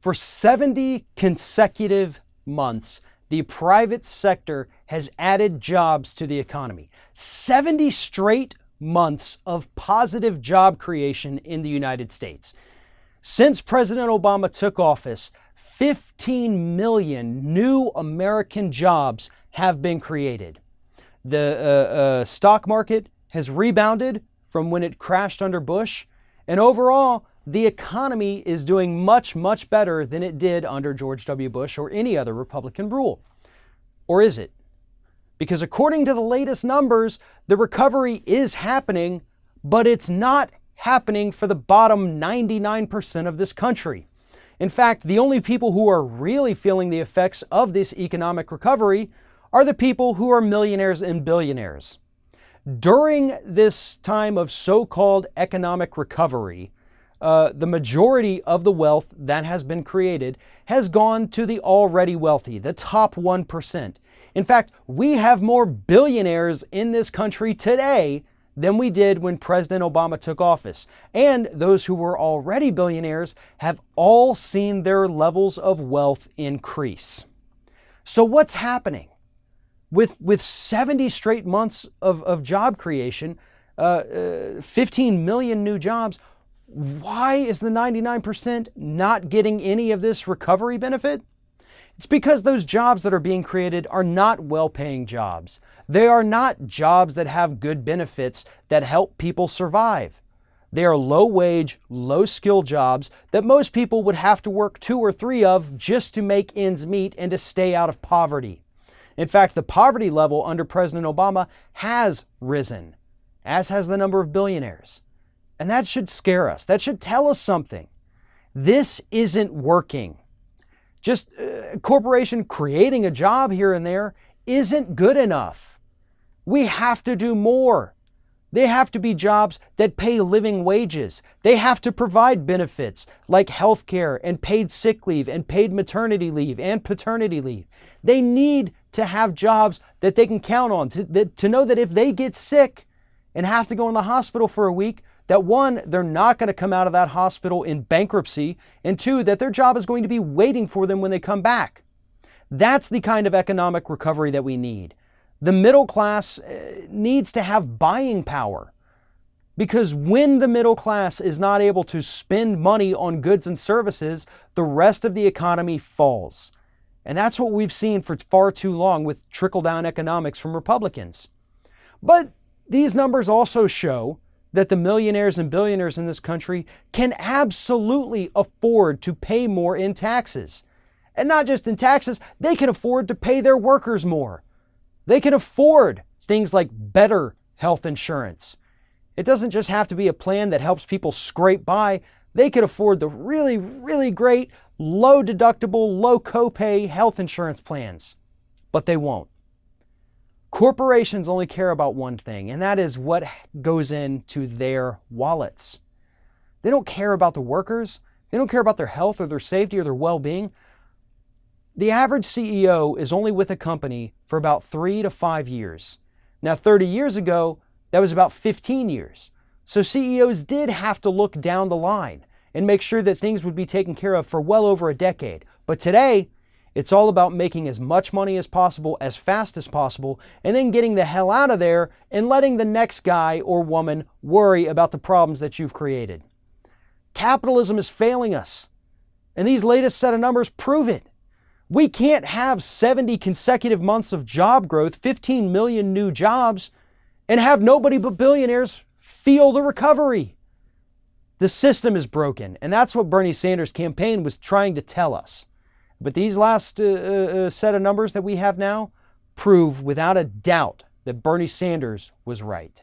For 70 consecutive months, the private sector has added jobs to the economy. 70 straight months of positive job creation in the United States. Since President Obama took office, 15 million new American jobs have been created. The stock market has rebounded from when it crashed under Bush, and overall, the economy is doing much, much better than it did under George W. Bush or any other Republican rule. Or is it? Because according to the latest numbers, the recovery is happening, but it's not happening for the bottom 99% of this country. In fact, the only people who are really feeling the effects of this economic recovery are the people who are millionaires and billionaires. During this time of so-called economic recovery, the majority of the wealth that has been created has gone to the already wealthy, the top 1%. In fact, we have more billionaires in this country today than we did when President Obama took office. And those who were already billionaires have all seen their levels of wealth increase. So what's happening? With 70 straight months of job creation, 15 million new jobs, why is the 99% not getting any of this recovery benefit? It's because those jobs that are being created are not well-paying jobs. They are not jobs that have good benefits that help people survive. They are low-wage, low-skill jobs that most people would have to work 2 or 3 of just to make ends meet and to stay out of poverty. In fact, the poverty level under President Obama has risen, as has the number of billionaires. And that should scare us. That should tell us something. This isn't working. Just a corporation creating a job here and there isn't good enough. We have to do more. They have to be jobs that pay living wages. They have to provide benefits like health care and paid sick leave and paid maternity leave and paternity leave. They need to have jobs that they can count on to know that if they get sick and have to go in the hospital for a week, that 1, they're not going to come out of that hospital in bankruptcy, and 2, that their job is going to be waiting for them when they come back. That's the kind of economic recovery that we need. The middle class needs to have buying power, because when the middle class is not able to spend money on goods and services, the rest of the economy falls. And that's what we've seen for far too long with trickle-down economics from Republicans. But these numbers also show that the millionaires and billionaires in this country can absolutely afford to pay more in taxes. And not just in taxes, they can afford to pay their workers more. They can afford things like better health insurance. It doesn't just have to be a plan that helps people scrape by. They could afford the really, really great, low deductible, low copay health insurance plans. But they won't. Corporations only care about one thing, and that is what goes into their wallets. They don't care about the workers. They don't care about their health or their safety or their well-being. The average CEO is only with a company for about 3 to 5 years. Now, 30 years ago, that was about 15 years. So CEOs did have to look down the line and make sure that things would be taken care of for well over a decade. But today, it's all about making as much money as possible, as fast as possible, and then getting the hell out of there and letting the next guy or woman worry about the problems that you've created. Capitalism is failing us, and these latest set of numbers prove it. We can't have 70 consecutive months of job growth, 15 million new jobs, and have nobody but billionaires feel the recovery. The system is broken, and that's what Bernie Sanders' campaign was trying to tell us. But these last set of numbers that we have now prove without a doubt that Bernie Sanders was right.